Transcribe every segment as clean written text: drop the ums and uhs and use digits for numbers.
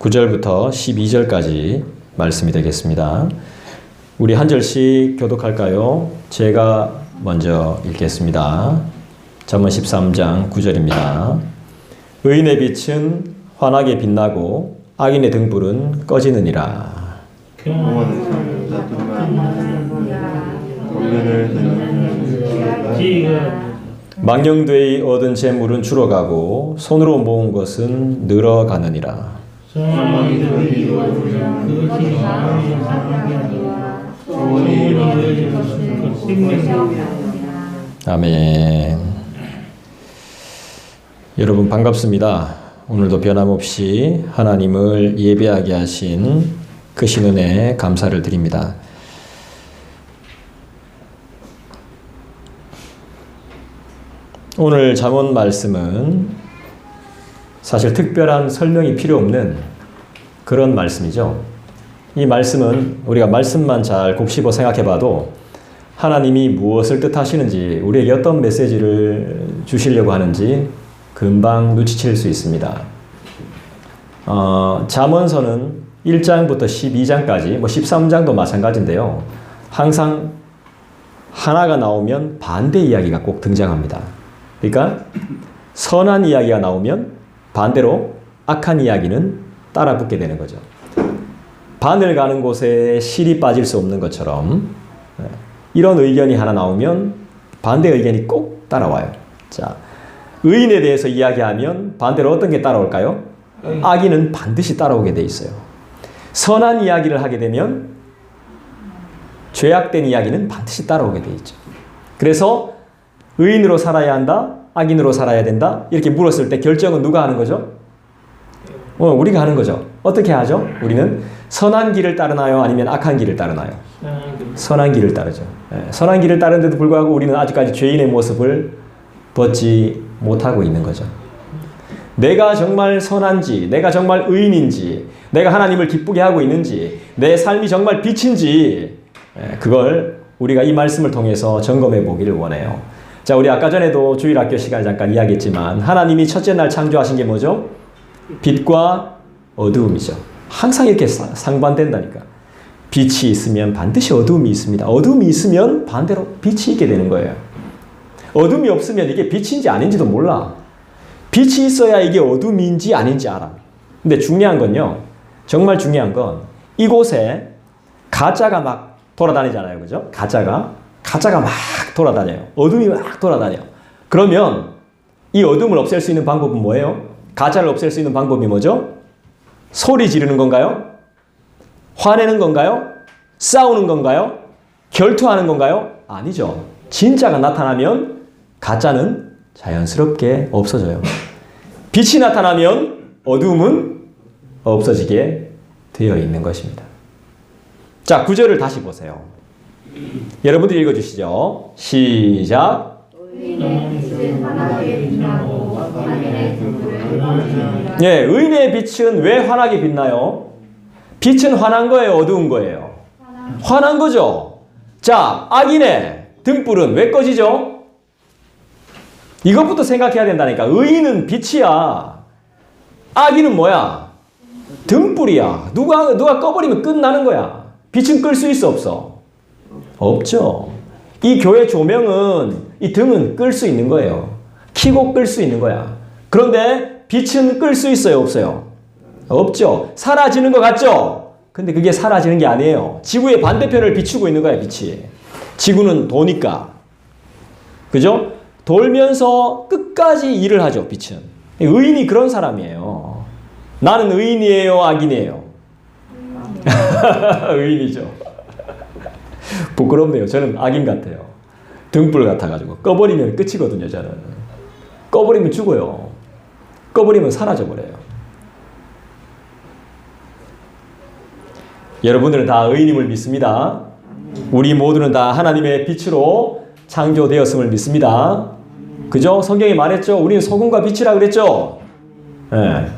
9절부터 12절까지 말씀이 되겠습니다. 우리 한 절씩 교독할까요? 제가 먼저 읽겠습니다. 잠언 13장 9절입니다. 의인의 빛은 환하게 빛나고 악인의 등불은 꺼지느니라. 망령되이 얻은 재물은 줄어가고 손으로 모은 것은 늘어가느니라. 아멘. 여러분 반갑습니다. 오늘도 변함없이 하나님을 예배하게 하신 크신 은혜에 감사를 드립니다. 오늘 잠언 말씀은 사실 특별한 설명이 필요 없는 그런 말씀이죠. 이 말씀은 우리가 말씀만 잘 곱씹어 생각해 봐도 하나님이 무엇을 뜻하시는지, 우리에게 어떤 메시지를 주시려고 하는지 금방 눈치챌 수 있습니다. 잠언서는 1장부터 12장까지, 13장도 마찬가지인데요. 항상 하나가 나오면 반대 이야기가 꼭 등장합니다. 그러니까 선한 이야기가 나오면 반대로 악한 이야기는 따라붙게 되는 거죠. 바늘 가는 곳에 실이 빠질 수 없는 것처럼 이런 의견이 하나 나오면 반대 의견이 꼭 따라와요. 자, 의인에 대해서 이야기하면 반대로 어떤 게 따라올까요? 악인은 반드시 따라오게 돼 있어요. 선한 이야기를 하게 되면 죄악된 이야기는 반드시 따라오게 돼 있죠. 그래서 의인으로 살아야 한다, 악인으로 살아야 된다, 이렇게 물었을 때 결정은 누가 하는 거죠? 우리가 하는 거죠. 어떻게 하죠? 우리는 선한 길을 따르나요? 아니면 악한 길을 따르나요? 선한 길을 따르죠. 선한 길을 따르는데도 불구하고 우리는 아직까지 죄인의 모습을 벗지 못하고 있는 거죠. 내가 정말 선한지, 내가 정말 의인인지, 내가 하나님을 기쁘게 하고 있는지, 내 삶이 정말 빛인지, 그걸 우리가 이 말씀을 통해서 점검해 보기를 원해요. 자, 우리 아까 전에도 주일학교 시간에 잠깐 이야기했지만 하나님이 첫째 날 창조하신 게 뭐죠? 빛과 어두움이죠. 항상 이렇게 상반된다니까. 빛이 있으면 반드시 어두움이 있습니다. 어두움이 있으면 반대로 빛이 있게 되는 거예요. 어둠이 없으면 이게 빛인지 아닌지도 몰라. 빛이 있어야 이게 어둠인지 아닌지 알아. 근데 중요한 건요. 정말 중요한 건 이곳에 가짜가 막 돌아다니잖아요. 그죠? 가짜가 막 돌아다녀요. 어둠이 막 돌아다녀요. 그러면 이 어둠을 없앨 수 있는 방법은 뭐예요? 가짜를 없앨 수 있는 방법이 뭐죠? 소리 지르는 건가요? 화내는 건가요? 싸우는 건가요? 결투하는 건가요? 아니죠. 진짜가 나타나면 가짜는 자연스럽게 없어져요. 빛이 나타나면 어두움은 없어지게 되어 있는 것입니다. 자, 9절을 다시 보세요. 여러분들 읽어주시죠. 시작. 예, 의인의 빛은 왜 환하게 빛나요? 빛은 환한 거예요? 어두운 거예요? 환한 거죠. 자, 악인의 등불은 왜 꺼지죠? 이것부터 생각해야 된다니까. 의인은 빛이야. 악인은 뭐야? 등불이야. 누가 꺼버리면 끝나는 거야. 빛은 끌 수 있어, 없어? 없죠. 이 교회 조명은, 이 등은 끌 수 있는 거예요. 켜고 끌 수 있는 거야. 그런데 빛은 끌 수 있어요, 없어요? 없죠. 사라지는 것 같죠? 근데 그게 사라지는 게 아니에요. 지구의 반대편을 비추고 있는 거야, 빛이. 지구는 도니까. 그죠? 돌면서 끝까지 일을 하죠, 빛은. 의인이 그런 사람이에요. 나는 의인이에요, 악인이에요? 의인이죠. 부끄럽네요. 저는 악인 같아요. 등불 같아가지고. 꺼버리면 끝이거든요, 저는. 꺼버리면 죽어요. 꺼버리면 사라져버려요. 여러분들은 다 의인임을 믿습니다. 우리 모두는 다 하나님의 빛으로 창조되었음을 믿습니다. 그죠? 성경이 말했죠? 우리는 소금과 빛이라 그랬죠? 네.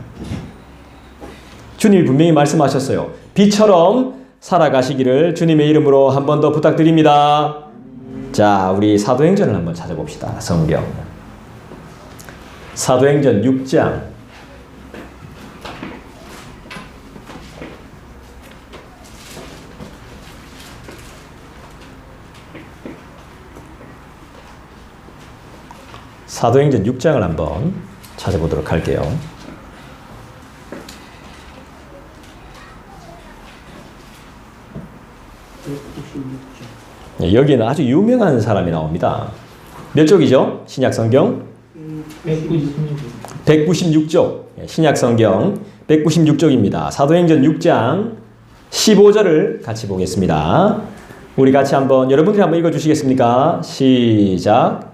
주님이 분명히 말씀하셨어요. 빛처럼 살아가시기를 주님의 이름으로 한 번 더 부탁드립니다. 자, 우리 사도행전을 한번 찾아봅시다. 성경. 사도행전 6장 사도행전 6장을 한번 찾아보도록 할게요. 여기에는 아주 유명한 사람이 나옵니다. 몇 쪽이죠? 신약성경? 196쪽. 신약성경 196쪽입니다. 사도행전 6장 15절을 같이 보겠습니다. 우리 같이 한번, 여러분들이 한번 읽어주시겠습니까? 시작.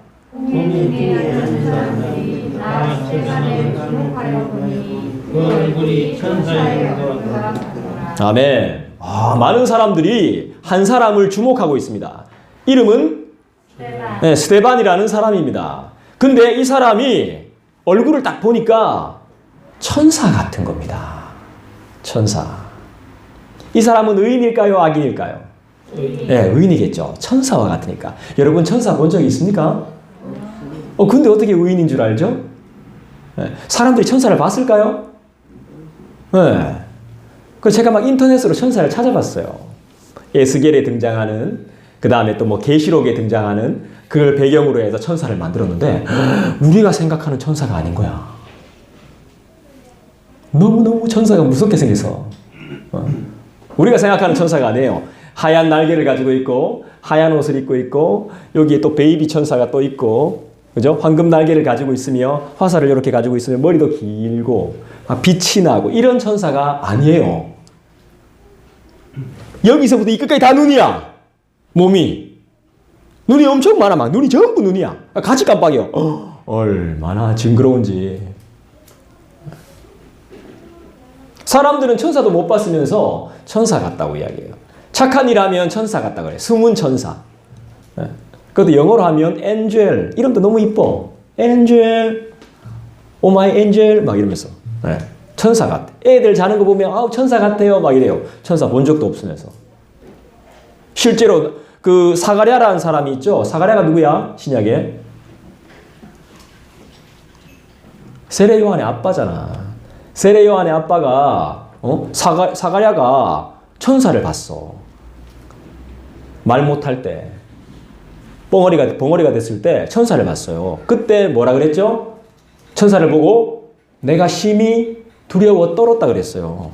아멘. 많은 사람들이 한 사람을 주목하고 있습니다. 이름은 스데반이라는 사람입니다. 근데 이 사람이 얼굴을 딱 보니까 천사 같은 겁니다. 천사. 이 사람은 의인일까요? 악인일까요? 네, 의인이겠죠. 천사와 같으니까. 여러분 천사 본 적 있습니까? 근데 어떻게 의인인 줄 알죠? 네. 사람들이 천사를 봤을까요? 네. 그래서 제가 막 인터넷으로 천사를 찾아봤어요. 에스겔에 등장하는, 그 다음에 또 뭐 계시록에 등장하는 그걸 배경으로 해서 천사를 만들었는데 우리가 생각하는 천사가 아닌 거야. 너무너무 천사가 무섭게 생겨서. 우리가 생각하는 천사가 아니에요. 하얀 날개를 가지고 있고 하얀 옷을 입고 있고 여기에 또 베이비 천사가 또 있고, 그죠? 황금 날개를 가지고 있으며 화살을 이렇게 가지고 있으며 머리도 길고 막 빛이 나고 이런 천사가 아니에요. 여기서부터 이 끝까지 다 눈이야. 몸이. 눈이 엄청 많아. 막 눈이 전부 눈이야. 같이 깜빡여. 얼마나 징그러운지. 사람들은 천사도 못 봤으면서 천사 같다고 이야기해요. 착한 일 하면 천사 같다고 그래요. 숨은 천사. 그것도 영어로 하면 엔젤. 이름도 너무 이뻐. 엔젤. 오 마이 엔젤. 막 이러면서. 천사 같아. 애들 자는 거 보면 천사 같아요. 막 이래요. 천사 본 적도 없으면서. 실제로 그 사가랴라는 사람이 있죠. 사가랴가 누구야? 신약에. 세례 요한의 아빠잖아. 세례 요한의 아빠가 사가랴가 천사를 봤어. 말 못할 때. 벙어리가 됐을 때 천사를 봤어요. 그때 뭐라 그랬죠? 천사를 보고 내가 심히 두려워 떨었다 그랬어요.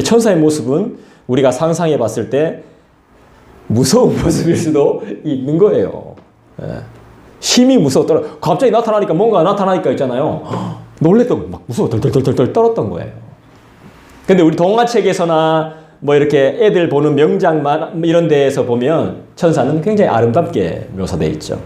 천사의 모습은 우리가 상상해 봤을 때 무서운 모습일 수도 있는 거예요. 심히 무서워 떨어. 갑자기 나타나니까 뭔가 나타나니까 있잖아요. 놀랬던 막 무서워 덜덜덜덜 떨었던 거예요. 근데 우리 동화책에서나 뭐 이렇게 애들 보는 명장만 이런 데에서 보면 천사는 굉장히 아름답게 묘사되어 있죠.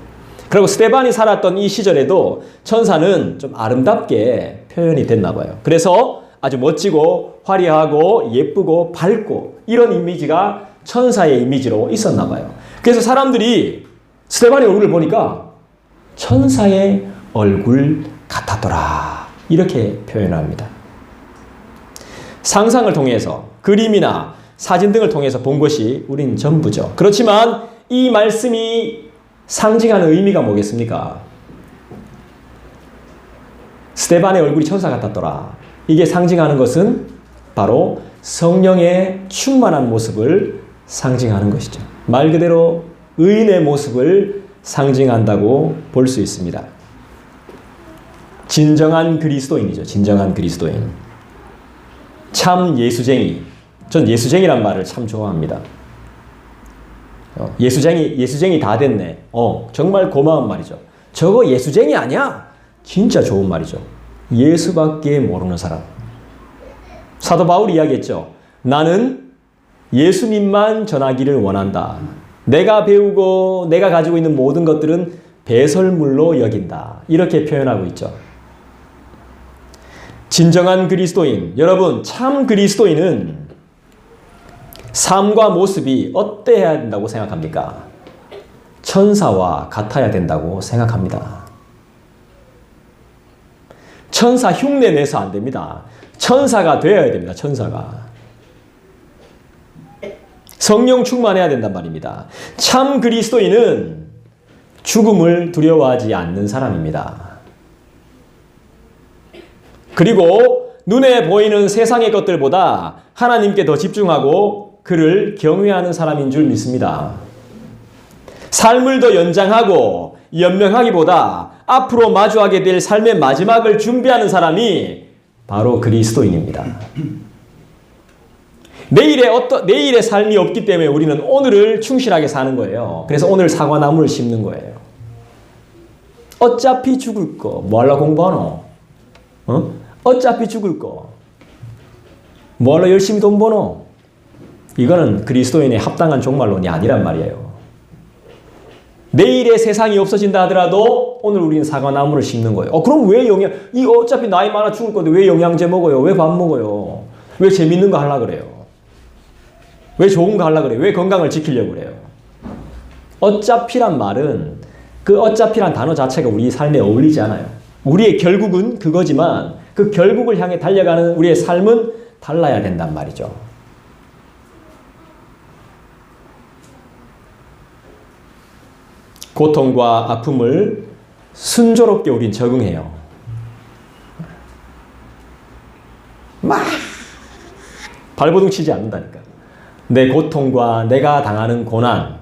그리고 스데반이 살았던 이 시절에도 천사는 좀 아름답게 표현이 됐나 봐요. 그래서 아주 멋지고 화려하고 예쁘고 밝고 이런 이미지가 천사의 이미지로 있었나 봐요. 그래서 사람들이 스데반의 얼굴을 보니까 천사의 얼굴 같았더라. 이렇게 표현합니다. 상상을 통해서 그림이나 사진 등을 통해서 본 것이 우린 전부죠. 그렇지만 이 말씀이 상징하는 의미가 뭐겠습니까? 스데반의 얼굴이 천사 같았더라. 이게 상징하는 것은 바로 성령의 충만한 모습을 상징하는 것이죠. 말 그대로 의인의 모습을 상징한다고 볼 수 있습니다. 진정한 그리스도인이죠. 진정한 그리스도인. 참 예수쟁이. 전 예수쟁이란 말을 참 좋아합니다. 예수쟁이 다 됐네. 정말 고마운 말이죠. 저거 예수쟁이 아니야? 진짜 좋은 말이죠. 예수밖에 모르는 사람. 사도 바울이 이야기했죠. 나는 예수님만 전하기를 원한다. 내가 배우고 내가 가지고 있는 모든 것들은 배설물로 여긴다. 이렇게 표현하고 있죠. 진정한 그리스도인. 여러분, 참 그리스도인은 삶과 모습이 어때야 된다고 생각합니까? 천사와 같아야 된다고 생각합니다. 천사 흉내 내서 안 됩니다. 천사가 되어야 됩니다. 천사가. 성령 충만해야 된단 말입니다. 참 그리스도인은 죽음을 두려워하지 않는 사람입니다. 그리고 눈에 보이는 세상의 것들보다 하나님께 더 집중하고 그를 경외하는 사람인 줄 믿습니다. 삶을 더 연장하고 연명하기보다 앞으로 마주하게 될 삶의 마지막을 준비하는 사람이 바로 그리스도인입니다. 내일의 삶이 없기 때문에 우리는 오늘을 충실하게 사는 거예요. 그래서 오늘 사과나무를 심는 거예요. 어차피 죽을 거 뭐 하려고 공부하노? 어차피 죽을 거 뭐 하려고 열심히 돈 버노? 이거는 그리스도인의 합당한 종말론이 아니란 말이에요. 내일의 세상이 없어진다 하더라도 오늘 우리는 사과나무를 심는 거예요. 그럼 왜 어차피 나이 많아 죽을 건데 왜 영양제 먹어요? 왜 밥 먹어요? 왜 재밌는 거 하려고 그래요? 왜 좋은 거 하려고 그래요? 왜 건강을 지키려고 그래요? 어차피란 말은 그 어차피란 단어 자체가 우리 삶에 어울리지 않아요. 우리의 결국은 그거지만 그 결국을 향해 달려가는 우리의 삶은 달라야 된단 말이죠. 고통과 아픔을 순조롭게 우린 적응해요. 막 발버둥 치지 않는다니까. 내 고통과 내가 당하는 고난,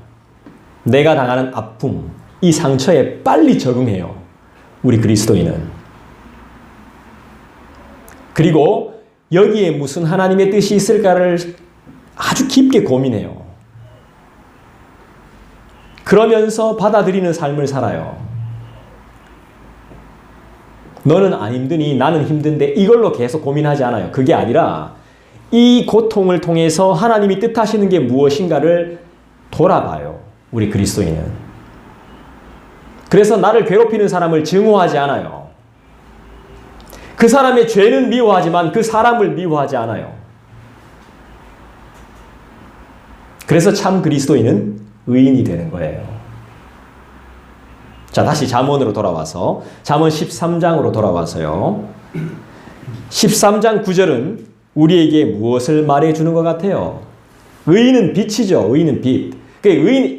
내가 당하는 아픔, 이 상처에 빨리 적응해요. 우리 그리스도인은. 그리고 여기에 무슨 하나님의 뜻이 있을까를 아주 깊게 고민해요. 그러면서 받아들이는 삶을 살아요. 너는 안 힘드니 나는 힘든데 이걸로 계속 고민하지 않아요. 그게 아니라 이 고통을 통해서 하나님이 뜻하시는 게 무엇인가를 돌아봐요. 우리 그리스도인은. 그래서 나를 괴롭히는 사람을 증오하지 않아요. 그 사람의 죄는 미워하지만 그 사람을 미워하지 않아요. 그래서 참 그리스도인은 의인이 되는 거예요. 자, 다시 잠언으로 돌아와서 잠언 13장으로 돌아와서요. 13장 9절은 우리에게 무엇을 말해주는 것 같아요? 의인은 빛이죠. 의인은 빛.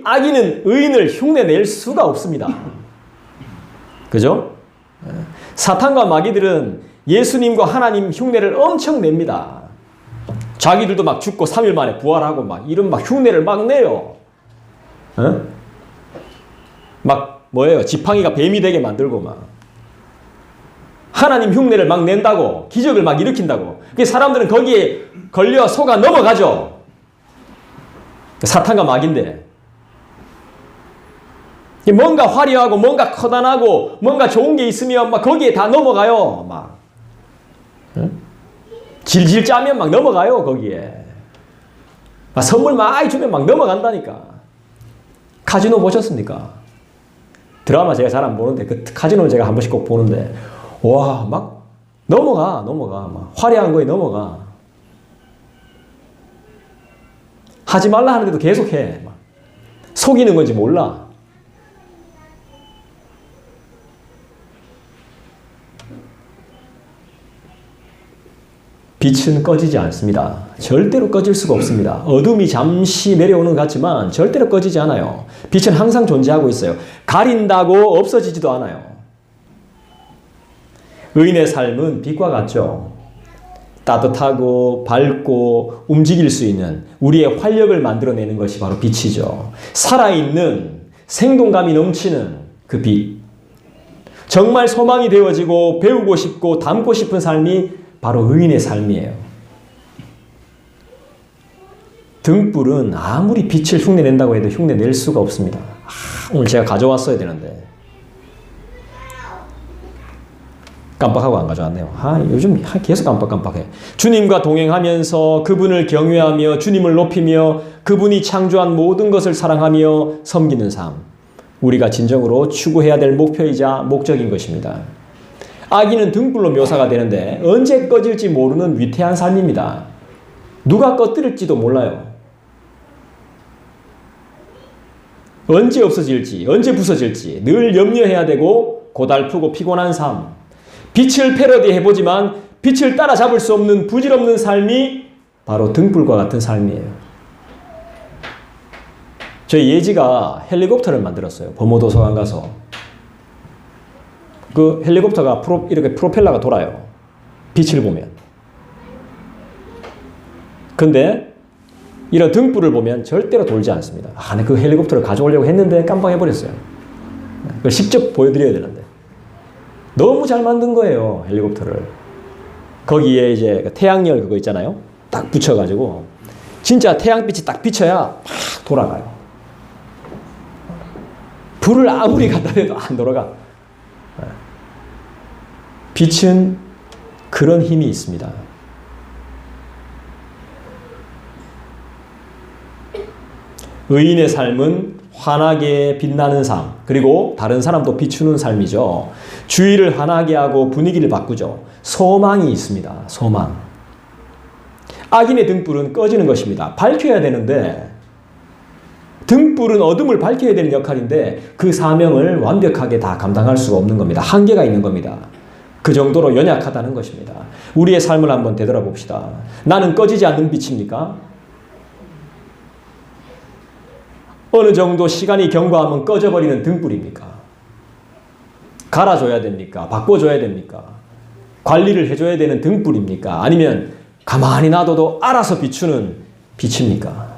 악인은 의인을 흉내낼 수가 없습니다. 그죠? 사탄과 마귀들은 예수님과 하나님 흉내를 엄청 냅니다. 자기들도 막 죽고 3일 만에 부활하고 막 이런 막 흉내를 막 내요. 막 뭐예요? 지팡이가 뱀이 되게 만들고 막 하나님 흉내를 막 낸다고, 기적을 막 일으킨다고. 사람들은 거기에 걸려 속아 넘어가죠. 사탄과 마귀인데 뭔가 화려하고 뭔가 커다랗고 뭔가 좋은 게 있으면 막 거기에 다 넘어가요. 막 질질 짜면 막 넘어가요. 거기에 막 선물 많이 주면 막 넘어간다니까. 카지노 보셨습니까? 드라마 제가 잘 안 보는데 그 카지노는 제가 한 번씩 꼭 보는데 와, 막 넘어가 막 화려한 거에 넘어가. 하지 말라 하는데도 계속해. 막 속이는 건지 몰라. 빛은 꺼지지 않습니다. 절대로 꺼질 수가 없습니다. 어둠이 잠시 내려오는 것 같지만 절대로 꺼지지 않아요. 빛은 항상 존재하고 있어요. 가린다고 없어지지도 않아요. 의인의 삶은 빛과 같죠. 따뜻하고 밝고 움직일 수 있는 우리의 활력을 만들어내는 것이 바로 빛이죠. 살아있는 생동감이 넘치는 그 빛. 정말 소망이 되어지고 배우고 싶고 닮고 싶은 삶이 바로 의인의 삶이에요. 등불은 아무리 빛을 흉내낸다고 해도 흉내낼 수가 없습니다. 오늘 제가 가져왔어야 되는데 깜빡하고 안 가져왔네요. 요즘 계속 깜빡깜빡해. 주님과 동행하면서 그분을 경외하며 주님을 높이며 그분이 창조한 모든 것을 사랑하며 섬기는 삶. 우리가 진정으로 추구해야 될 목표이자 목적인 것입니다. 악인은 등불로 묘사가 되는데 언제 꺼질지 모르는 위태한 삶입니다. 누가 꺼뜨릴지도 몰라요. 언제 없어질지, 언제 부서질지 늘 염려해야 되고 고달프고 피곤한 삶. 빛을 패러디해보지만 빛을 따라잡을 수 없는 부질없는 삶이 바로 등불과 같은 삶이에요. 저희 예지가 헬리콥터를 만들었어요. 범호도서관 가서. 그 헬리콥터가 이렇게 프로펠러가 돌아요. 빛을 보면. 근데 이런 등불을 보면 절대로 돌지 않습니다. 그 헬리콥터를 가져오려고 했는데 깜빡해버렸어요. 그걸 직접 보여드려야 되는데. 너무 잘 만든 거예요, 헬리콥터를. 거기에 이제 태양열 그거 있잖아요. 딱 붙여가지고 진짜 태양빛이 딱 비쳐야 막 돌아가요. 불을 아무리 갖다 대도 안 돌아가. 빛은 그런 힘이 있습니다. 의인의 삶은 환하게 빛나는 삶, 그리고 다른 사람도 비추는 삶이죠. 주위를 환하게 하고 분위기를 바꾸죠. 소망이 있습니다. 소망. 악인의 등불은 꺼지는 것입니다. 밝혀야 되는데, 등불은 어둠을 밝혀야 되는 역할인데 그 사명을 완벽하게 다 감당할 수가 없는 겁니다. 한계가 있는 겁니다. 그 정도로 연약하다는 것입니다. 우리의 삶을 한번 되돌아봅시다. 나는 꺼지지 않는 빛입니까? 어느 정도 시간이 경과하면 꺼져버리는 등불입니까? 갈아줘야 됩니까? 바꿔줘야 됩니까? 관리를 해줘야 되는 등불입니까? 아니면 가만히 놔둬도 알아서 비추는 빛입니까?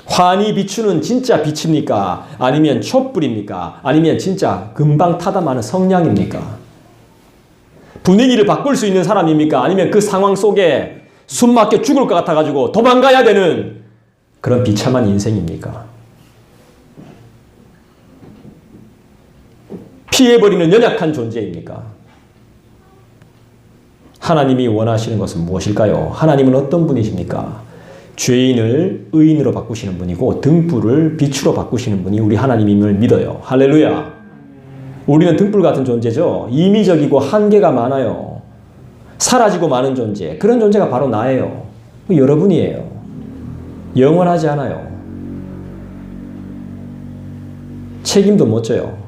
환히 비추는 진짜 빛입니까? 아니면 촛불입니까? 아니면 진짜 금방 타담하는 성냥입니까? 분위기를 바꿀 수 있는 사람입니까? 아니면 그 상황 속에 숨 막혀 죽을 것 같아가지고 도망가야 되는 그런 비참한 인생입니까? 피해버리는 연약한 존재입니까? 하나님이 원하시는 것은 무엇일까요? 하나님은 어떤 분이십니까? 죄인을 의인으로 바꾸시는 분이고 등불을 빛으로 바꾸시는 분이 우리 하나님임을 믿어요. 할렐루야. 우리는 등불 같은 존재죠. 임의적이고 한계가 많아요. 사라지고 마는 존재. 그런 존재가 바로 나예요. 여러분이에요. 영원하지 않아요. 책임도 못 져요.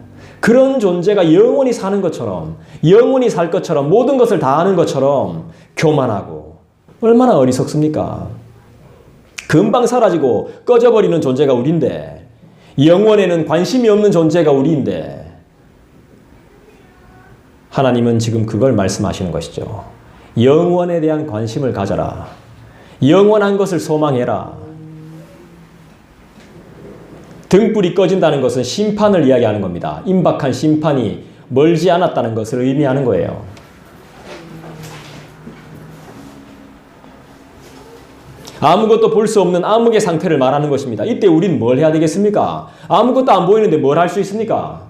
그런 존재가 영원히 사는 것처럼, 영원히 살 것처럼, 모든 것을 다 아는 것처럼 교만하고 얼마나 어리석습니까? 금방 사라지고 꺼져버리는 존재가 우리인데, 영원에는 관심이 없는 존재가 우리인데, 하나님은 지금 그걸 말씀하시는 것이죠. 영원에 대한 관심을 가져라. 영원한 것을 소망해라. 등불이 꺼진다는 것은 심판을 이야기하는 겁니다. 임박한 심판이 멀지 않았다는 것을 의미하는 거예요. 아무것도 볼 수 없는 암흑의 상태를 말하는 것입니다. 이때 우리는 뭘 해야 되겠습니까? 아무것도 안 보이는데 뭘 할 수 있습니까?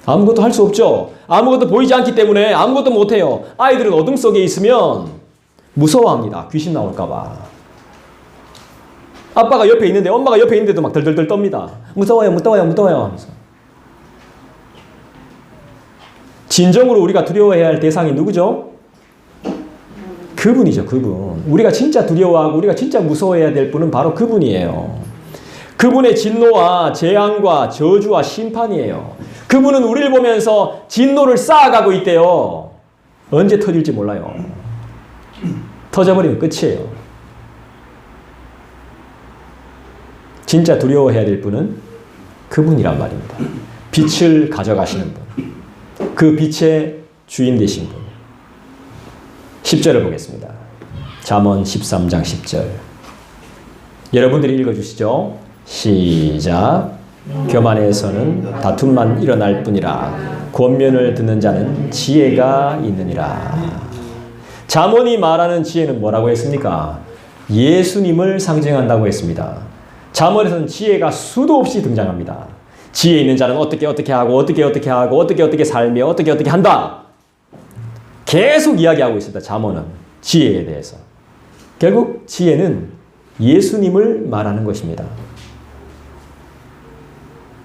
아무것도 할 수 없죠. 아무것도 보이지 않기 때문에 아무것도 못해요. 아이들은 어둠 속에 있으면 무서워합니다. 귀신 나올까 봐. 아빠가 옆에 있는데, 엄마가 옆에 있는데도 막 덜덜덜 떱니다. 무서워요, 무서워요, 무서워요 하면서. 진정으로 우리가 두려워해야 할 대상이 누구죠? 그분이죠, 그분. 우리가 진짜 두려워하고 우리가 진짜 무서워해야 될 분은 바로 그분이에요. 그분의 진노와 재앙과 저주와 심판이에요. 그분은 우리를 보면서 진노를 쌓아가고 있대요. 언제 터질지 몰라요. 터져버리면 끝이에요. 진짜 두려워해야 될 분은 그분이란 말입니다. 빛을 가져가시는 분. 그 빛의 주인 되신 분. 10절을 보겠습니다. 잠언 13장 10절. 여러분들이 읽어주시죠. 시작. 교만에서는 다툼만 일어날 뿐이라 권면을 듣는 자는 지혜가 있느니라. 잠언이 말하는 지혜는 뭐라고 했습니까? 예수님을 상징한다고 했습니다. 잠언에서는 지혜가 수도 없이 등장합니다. 지혜 있는 자는 어떻게 하고 어떻게 살며 어떻게 한다. 계속 이야기하고 있습니다. 잠언은 지혜에 대해서. 결국 지혜는 예수님을 말하는 것입니다.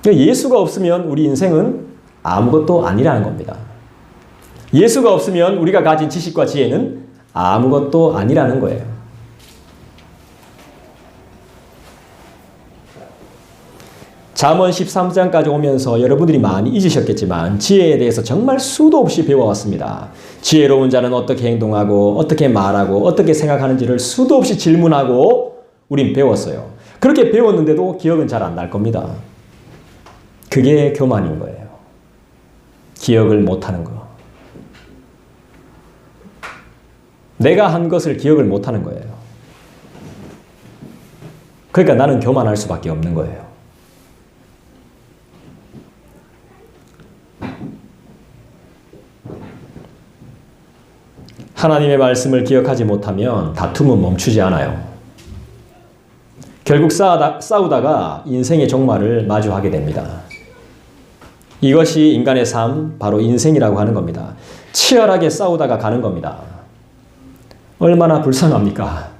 예수가 없으면 우리 인생은 아무것도 아니라는 겁니다. 예수가 없으면 우리가 가진 지식과 지혜는 아무것도 아니라는 거예요. 잠언 13장까지 오면서 여러분들이 많이 잊으셨겠지만 지혜에 대해서 정말 수도 없이 배워왔습니다. 지혜로운 자는 어떻게 행동하고 어떻게 말하고 어떻게 생각하는지를 수도 없이 질문하고 우린 배웠어요. 그렇게 배웠는데도 기억은 잘 안 날 겁니다. 그게 교만인 거예요. 기억을 못하는 거. 내가 한 것을 기억을 못하는 거예요. 그러니까 나는 교만할 수밖에 없는 거예요. 하나님의 말씀을 기억하지 못하면 다툼은 멈추지 않아요. 결국 싸우다가 인생의 종말을 마주하게 됩니다. 이것이 인간의 삶, 바로 인생이라고 하는 겁니다. 치열하게 싸우다가 가는 겁니다. 얼마나 불쌍합니까?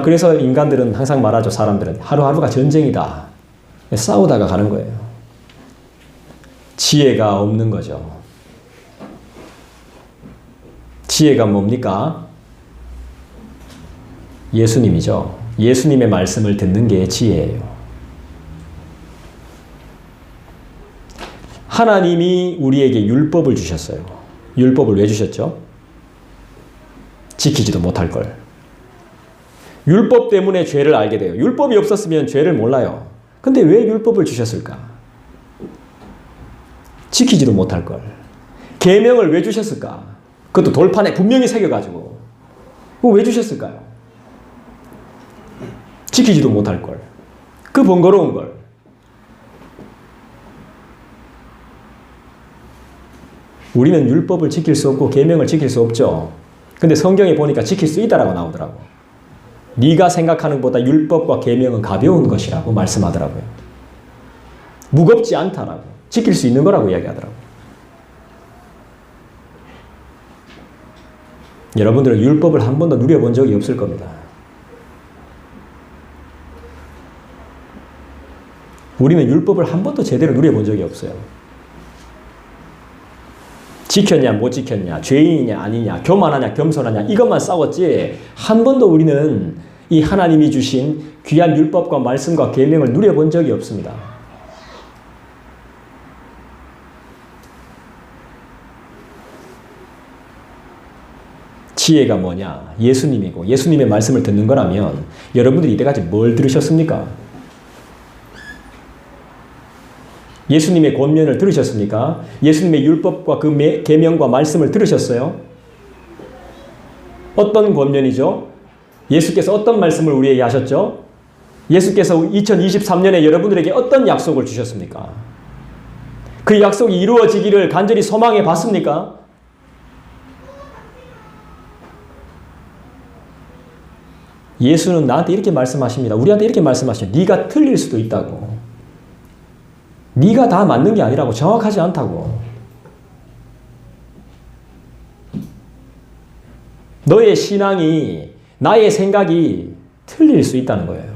그래서 인간들은 항상 말하죠. 사람들은 하루하루가 전쟁이다. 싸우다가 가는 거예요. 지혜가 없는 거죠. 지혜가 뭡니까? 예수님이죠. 예수님의 말씀을 듣는 게 지혜예요. 하나님이 우리에게 율법을 주셨어요. 율법을 왜 주셨죠? 지키지도 못할 걸. 율법 때문에 죄를 알게 돼요. 율법이 없었으면 죄를 몰라요. 근데 왜 율법을 주셨을까? 지키지도 못할 걸. 계명을 왜 주셨을까? 그것도 돌판에 분명히 새겨가지고. 그거 왜 주셨을까요? 지키지도 못할 걸. 그 번거로운 걸. 우리는 율법을 지킬 수 없고 계명을 지킬 수 없죠. 근데 성경에 보니까 지킬 수 있다라고 나오더라고. 네가 생각하는 것보다 율법과 계명은 가벼운 것이라고 말씀하더라고요. 무겁지 않다라고. 지킬 수 있는 거라고 이야기하더라고요. 여러분들은 율법을 한 번도 누려본 적이 없을 겁니다. 우리는 율법을 한 번도 제대로 누려본 적이 없어요. 지켰냐 못 지켰냐, 죄인이냐 아니냐, 교만하냐 겸손하냐 이것만 싸웠지 한 번도 우리는 이 하나님이 주신 귀한 율법과 말씀과 계명을 누려본 적이 없습니다. 지혜가 뭐냐? 예수님이고 예수님의 말씀을 듣는 거라면 여러분들이 이때까지 뭘 들으셨습니까? 예수님의 권면을 들으셨습니까? 예수님의 율법과 그 계명과 말씀을 들으셨어요? 어떤 권면이죠? 예수께서 어떤 말씀을 우리에게 하셨죠? 예수께서 2023년에 여러분들에게 어떤 약속을 주셨습니까? 그 약속이 이루어지기를 간절히 소망해 봤습니까? 예수는 나한테 이렇게 말씀하십니다. 우리한테 이렇게 말씀하셔요. 네가 틀릴 수도 있다고. 네가 다 맞는 게 아니라고. 정확하지 않다고. 너의 신앙이 나의 생각이 틀릴 수 있다는 거예요.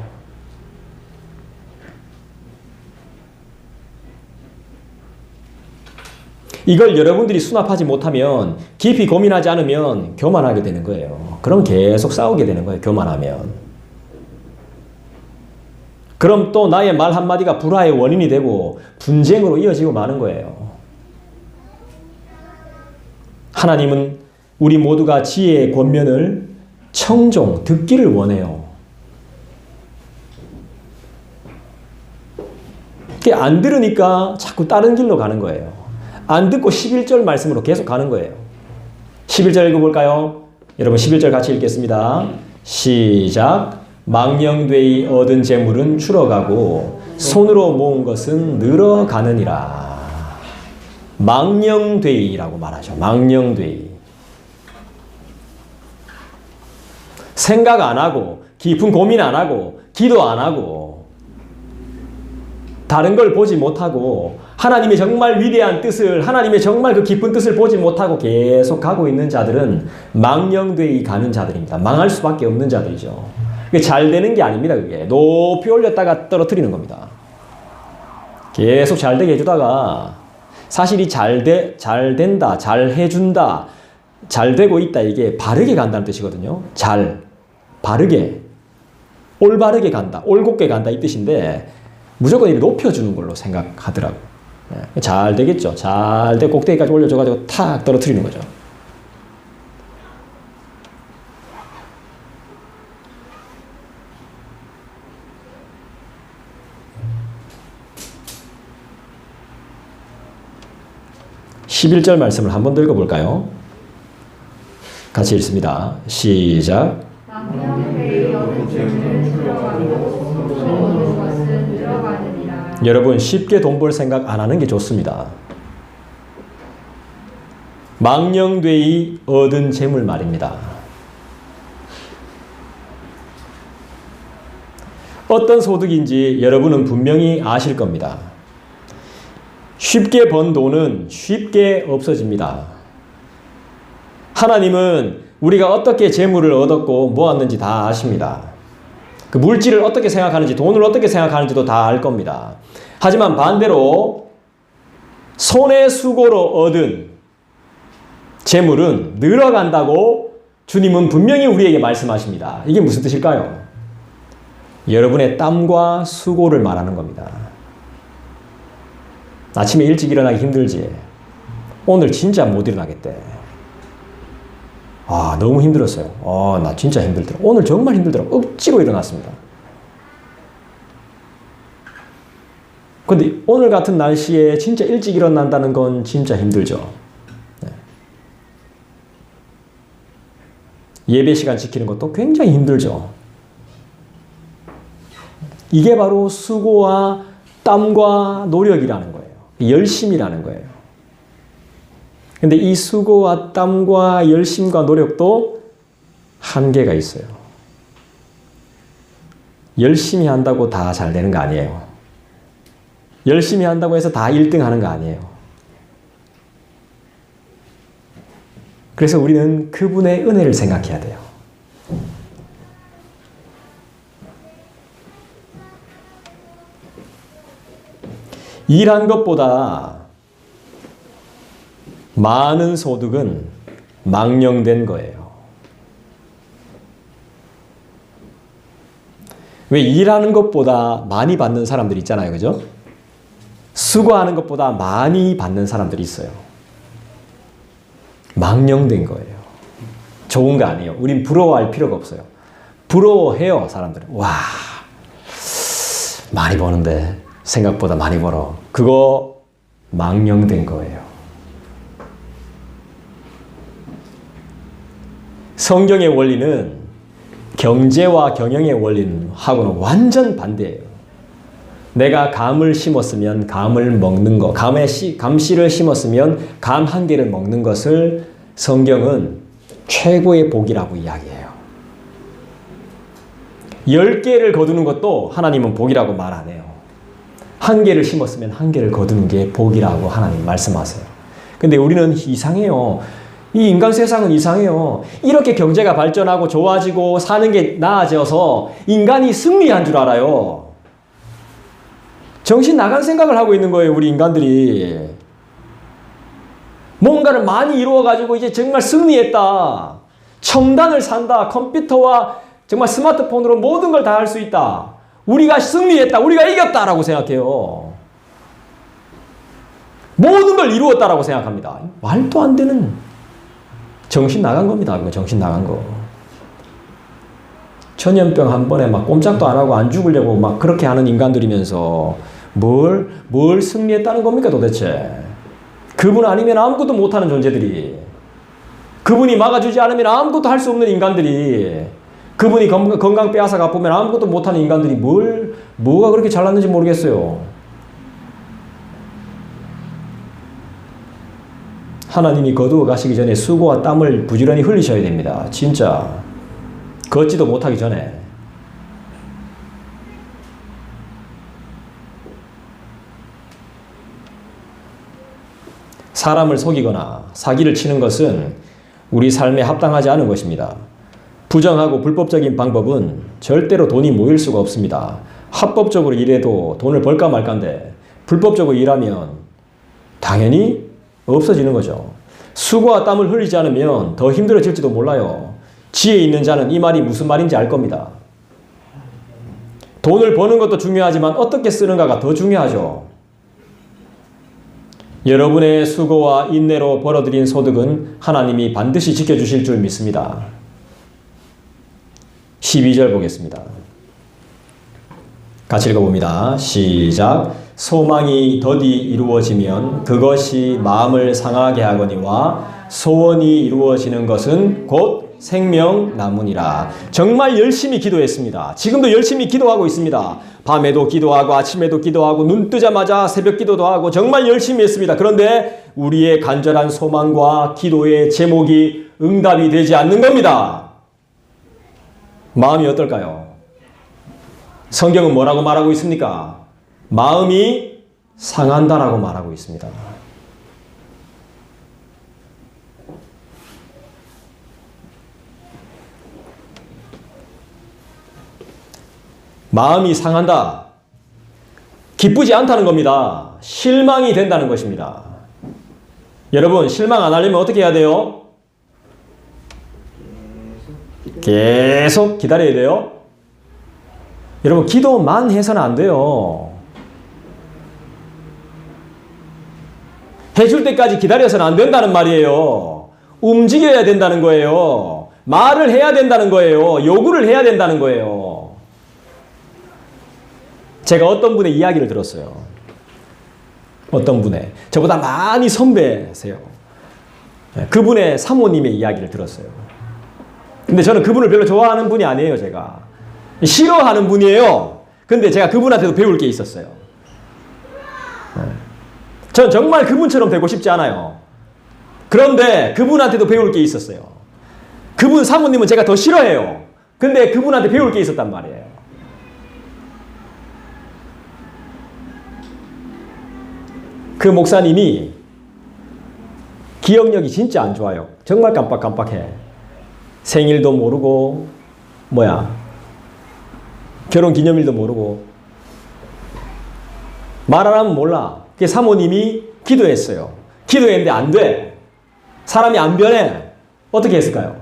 이걸 여러분들이 수납하지 못하면 깊이 고민하지 않으면 교만하게 되는 거예요. 그럼 계속 싸우게 되는 거예요. 교만하면. 그럼 또 나의 말 한마디가 불화의 원인이 되고 분쟁으로 이어지고 마는 거예요. 하나님은 우리 모두가 지혜의 권면을 청종, 듣기를 원해요. 안 들으니까 자꾸 다른 길로 가는 거예요. 안 듣고 11절 말씀으로 계속 가는 거예요. 11절 읽어볼까요? 여러분 11절 같이 읽겠습니다. 시작. 망령되이 얻은 재물은 줄어가고 손으로 모은 것은 늘어가느니라. 망령되이라고 말하죠. 망령되이. 생각 안 하고 깊은 고민 안 하고 기도 안 하고 다른 걸 보지 못하고 하나님의 정말 위대한 뜻을, 하나님의 정말 그 깊은 뜻을 보지 못하고 계속 가고 있는 자들은 망령되이 가는 자들입니다. 망할 수밖에 없는 자들이죠. 그게 잘 되는 게 아닙니다. 그게 높이 올렸다가 떨어뜨리는 겁니다. 계속 잘 되게 해주다가 사실 이 잘 된다, 잘 해준다, 잘 되고 있다 이게 바르게 간다는 뜻이거든요. 바르게, 올바르게 간다, 올곧게 간다 이 뜻인데 무조건 이렇게 높여주는 걸로 생각하더라고. 잘 되겠죠. 잘 되고 꼭대기까지 올려줘가지고 탁 떨어뜨리는 거죠. (11절) 말씀을 한 번 더 읽어볼까요? 같이 읽습니다. 시작. 망령되이 얻은 재물은 줄어가고 여러분, 쉽게 돈 벌 생각 안 하는 게 좋습니다. 망령되이 얻은 재물 말입니다. 어떤 소득인지 여러분은 분명히 아실 겁니다. 쉽게 번 돈은 쉽게 없어집니다. 하나님은 우리가 어떻게 재물을 얻었고 모았는지 다 아십니다. 그 물질을 어떻게 생각하는지, 돈을 어떻게 생각하는지도 다 알 겁니다. 하지만 반대로 손의 수고로 얻은 재물은 늘어간다고 주님은 분명히 우리에게 말씀하십니다. 이게 무슨 뜻일까요? 여러분의 땀과 수고를 말하는 겁니다. 아침에 일찍 일어나기 힘들지? 오늘 진짜 못 일어나겠대. 아, 너무 힘들었어요. 나 진짜 힘들더라. 오늘 정말 힘들더라. 억지로 일어났습니다. 근데 오늘 같은 날씨에 진짜 일찍 일어난다는 건 진짜 힘들죠. 네. 예배 시간 지키는 것도 굉장히 힘들죠. 이게 바로 수고와 땀과 노력이라는 거예요. 열심이라는 거예요. 근데 이 수고와 땀과 열심과 노력도 한계가 있어요. 열심히 한다고 다 잘 되는 거 아니에요. 열심히 한다고 해서 다 1등 하는 거 아니에요. 그래서 우리는 그분의 은혜를 생각해야 돼요. 일한 것보다 많은 소득은 망령된 거예요. 왜 일하는 것보다 많이 받는 사람들이 있잖아요. 그죠? 수고하는 것보다 많이 받는 사람들이 있어요. 망령된 거예요. 좋은 거 아니에요. 우린 부러워할 필요가 없어요. 부러워해요, 사람들은. 와, 많이 버는데 생각보다 많이 벌어. 그거 망령된 거예요. 성경의 원리는 경제와 경영의 원리는 하고는 완전 반대예요. 내가 감을 심었으면 감을 먹는 것, 감씨를 심었으면 감 한 개를 먹는 것을 성경은 최고의 복이라고 이야기해요. 10개를 거두는 것도 하나님은 복이라고 말 안 해요. 한 개를 심었으면 한 개를 거두는 게 복이라고 하나님 말씀하세요. 근데 우리는 이상해요. 이 인간 세상은 이상해요. 이렇게 경제가 발전하고 좋아지고 사는 게 나아져서 인간이 승리한 줄 알아요. 정신 나간 생각을 하고 있는 거예요, 우리 인간들이. 뭔가를 많이 이루어가지고 이제 정말 승리했다. 첨단을 산다. 컴퓨터와 정말 스마트폰으로 모든 걸 다 할 수 있다. 우리가 승리했다. 우리가 이겼다라고 생각해요. 모든 걸 이루었다라고 생각합니다. 말도 안 되는 정신 나간 겁니다. 정신 나간 거. 전염병 한 번에 막 꼼짝도 안 하고 안 죽으려고 막 그렇게 하는 인간들이면서 뭘 승리했다는 겁니까 도대체? 그분 아니면 아무것도 못하는 존재들이, 그분이 막아주지 않으면 아무것도 할 수 없는 인간들이, 그분이 건강 빼앗아 가보면 아무것도 못하는 인간들이 뭐가 그렇게 잘났는지 모르겠어요. 하나님이 거두어 가시기 전에 수고와 땀을 부지런히 흘리셔야 됩니다. 진짜 걷지도 못하기 전에. 사람을 속이거나 사기를 치는 것은 우리 삶에 합당하지 않은 것입니다. 부정하고 불법적인 방법은 절대로 돈이 모일 수가 없습니다. 합법적으로 일해도 돈을 벌까 말까인데 불법적으로 일하면 당연히 없어지는 거죠. 수고와 땀을 흘리지 않으면 더 힘들어질지도 몰라요. 지혜 있는 자는 이 말이 무슨 말인지 알 겁니다. 돈을 버는 것도 중요하지만 어떻게 쓰는가가 더 중요하죠. 여러분의 수고와 인내로 벌어들인 소득은 하나님이 반드시 지켜주실 줄 믿습니다. 12절 보겠습니다. 같이 읽어봅니다. 시작. 소망이 더디 이루어지면 그것이 마음을 상하게 하거니와 소원이 이루어지는 것은 곧 생명나무니라. 정말 열심히 기도했습니다. 지금도 열심히 기도하고 있습니다. 밤에도 기도하고 아침에도 기도하고 눈 뜨자마자 새벽 기도도 하고 정말 열심히 했습니다. 그런데 우리의 간절한 소망과 기도의 제목이 응답이 되지 않는 겁니다. 마음이 어떨까요? 성경은 뭐라고 말하고 있습니까? 마음이 상한다라고 말하고 있습니다. 마음이 상한다. 기쁘지 않다는 겁니다. 실망이 된다는 것입니다. 여러분, 실망 안 하려면 어떻게 해야 돼요? 계속 기다려야 돼요. 여러분, 기도만 해서는 안 돼요. 해줄 때까지 기다려서는 안 된다는 말이에요. 움직여야 된다는 거예요. 말을 해야 된다는 거예요. 요구를 해야 된다는 거예요. 제가 어떤 분의 이야기를 들었어요. 어떤 분의, 저보다 많이 선배세요. 그분의 사모님의 이야기를 들었어요. 근데 저는 그분을 별로 좋아하는 분이 아니에요, 제가. 싫어하는 분이에요. 근데 제가 그분한테도 배울 게 있었어요. 전 정말 그분처럼 되고 싶지 않아요. 그런데 그분한테도 배울 게 있었어요. 그분 사모님은 제가 더 싫어해요. 근데 그분한테 배울 게 있었단 말이에요. 그 목사님이 기억력이 진짜 안 좋아요. 정말 깜빡깜빡해. 생일도 모르고 결혼 기념일도 모르고 말 안 하면 몰라. 그 사모님이 기도했어요. 기도했는데 안 돼. 사람이 안 변해. 어떻게 했을까요?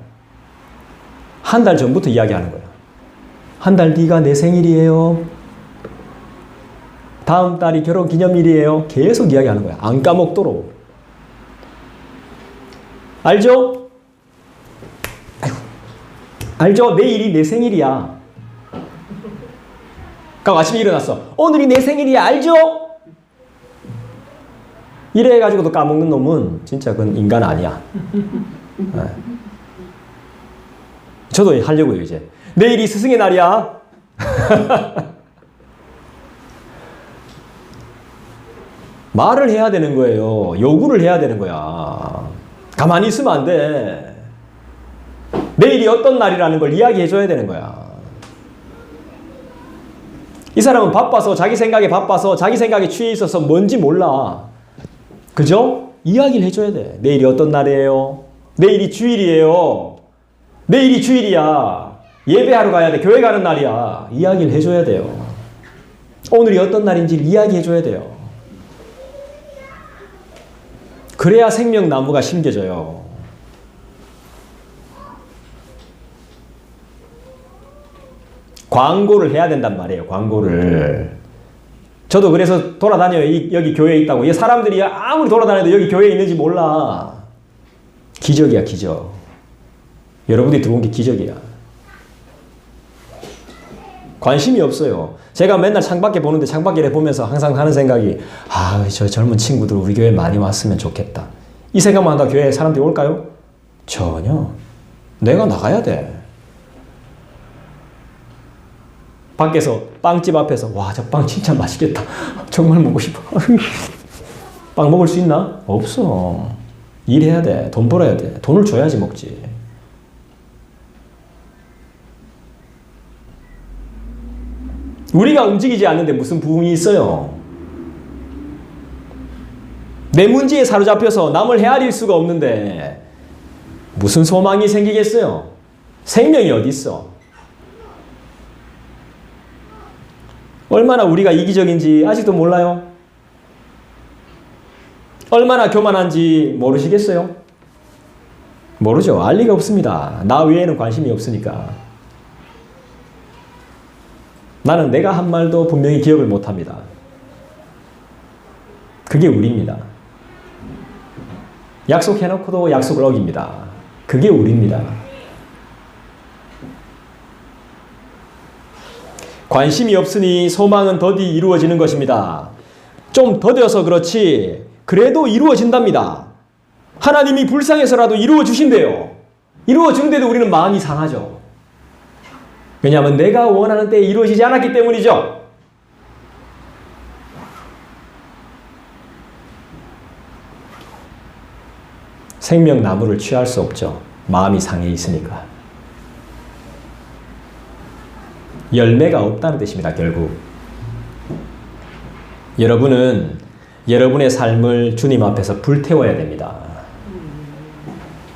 한 달 전부터 이야기하는 거야. 한 달 뒤가 내 생일이에요. 다음 달이 결혼 기념일이에요. 계속 이야기하는 거야. 안 까먹도록. 알죠? 아이고. 알죠? 내일이 내 생일이야. 그럼 아침에 일어났어. 오늘이 내 생일이야. 알죠? 이래가지고도 까먹는 놈은 진짜 그건 인간 아니야. 네. 저도 하려고요, 이제. 내일이 스승의 날이야. 말을 해야 되는 거예요. 요구를 해야 되는 거야. 가만히 있으면 안 돼. 내일이 어떤 날이라는 걸 이야기해 줘야 되는 거야. 이 사람은 바빠서 자기 생각에 취해 있어서 뭔지 몰라. 그죠? 이야기를 해줘야 돼. 내일이 어떤 날이에요? 내일이 주일이에요. 내일이 주일이야. 예배하러 가야 돼. 교회 가는 날이야. 이야기를 해줘야 돼요. 오늘이 어떤 날인지 이야기해 줘야 돼요. 그래야 생명나무가 심겨져요. 광고를 해야 된단 말이에요. 광고를. 저도 그래서 돌아다녀요. 여기 교회에 있다고. 이 사람들이 아무리 돌아다녀도 여기 교회에 있는지 몰라. 기적이야, 기적. 여러분들이 들어온 게 기적이야. 관심이 없어요. 제가 맨날 창밖에 보는데 창밖에 보면서 항상 하는 생각이 저 젊은 친구들 우리 교회 많이 왔으면 좋겠다. 이 생각만 한다고 교회에 사람들이 올까요? 전혀. 내가 나가야 돼. 밖에서 빵집 앞에서 저 빵 진짜 맛있겠다. 정말 먹고 싶어. 빵 먹을 수 있나? 없어. 일해야 돼. 돈 벌어야 돼. 돈을 줘야지 먹지. 우리가 움직이지 않는데 무슨 부흥이 있어요? 내 문제에 사로잡혀서 남을 헤아릴 수가 없는데 무슨 소망이 생기겠어요? 생명이 어디 있어? 얼마나 우리가 이기적인지 아직도 몰라요? 얼마나 교만한지 모르시겠어요? 모르죠. 알 리가 없습니다. 나 외에는 관심이 없으니까. 나는 내가 한 말도 분명히 기억을 못합니다. 그게 우리입니다. 약속해놓고도 약속을 어깁니다. 그게 우리입니다. 관심이 없으니 소망은 더디 이루어지는 것입니다. 좀 더뎌서 그렇지 그래도 이루어진답니다. 하나님이 불쌍해서라도 이루어 주신대요. 이루어지는데도 우리는 마음이 상하죠. 왜냐하면 내가 원하는 때에 이루어지지 않았기 때문이죠. 생명나무를 취할 수 없죠. 마음이 상해 있으니까. 열매가 없다는 뜻입니다. 결국 여러분은 여러분의 삶을 주님 앞에서 불태워야 됩니다.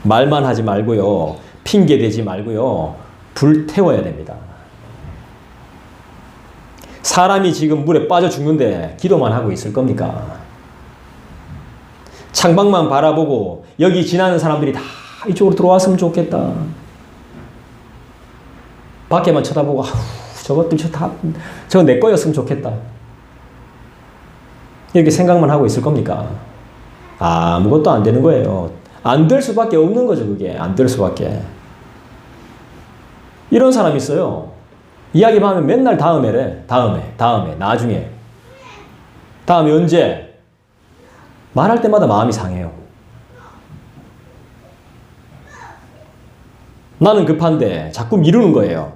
말만 하지 말고요. 핑계대지 말고요. 불태워야 됩니다. 사람이 지금 물에 빠져 죽는데 기도만 하고 있을 겁니까? 창밖만 바라보고 여기 지나는 사람들이 다 이쪽으로 들어왔으면 좋겠다. 밖에만 쳐다보고 저것들 저거 내 거였으면 좋겠다. 이렇게 생각만 하고 있을 겁니까? 아무것도 안 되는 거예요. 안 될 수밖에 없는 거죠. 그게 안 될 수밖에. 이런 사람이 있어요. 이야기만 하면 맨날 다음에래. 다음에, 나중에. 다음에 언제? 말할 때마다 마음이 상해요. 나는 급한데 자꾸 미루는 거예요.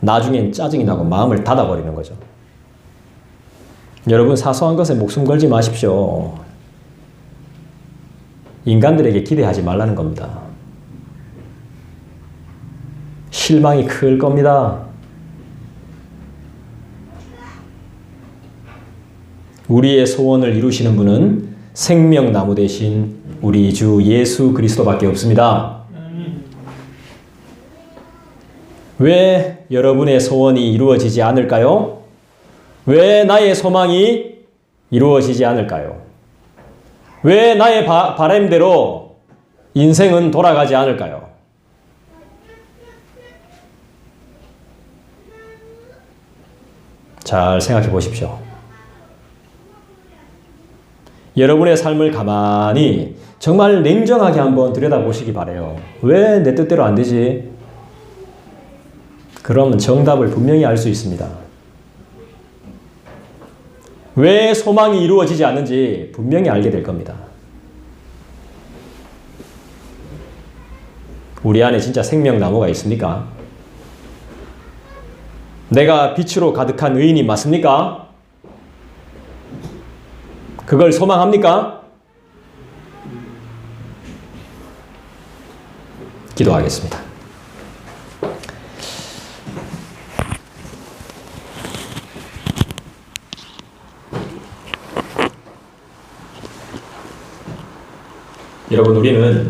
나중엔 짜증이 나고 마음을 닫아버리는 거죠. 여러분, 사소한 것에 목숨 걸지 마십시오. 인간들에게 기대하지 말라는 겁니다. 실망이 클 겁니다. 우리의 소원을 이루시는 분은 생명나무 대신 우리 주 예수 그리스도밖에 없습니다. 왜 여러분의 소원이 이루어지지 않을까요? 왜 나의 소망이 이루어지지 않을까요? 왜 나의 바람대로 인생은 돌아가지 않을까요? 잘 생각해 보십시오. 여러분의 삶을 가만히 정말 냉정하게 한번 들여다보시기 바라요. 왜 내 뜻대로 안 되지? 그러면 정답을 분명히 알 수 있습니다. 왜 소망이 이루어지지 않는지 분명히 알게 될 겁니다. 우리 안에 진짜 생명나무가 있습니까? 내가 빛으로 가득한 의인이 맞습니까? 그걸 소망합니까? 기도하겠습니다. 여러분, 우리는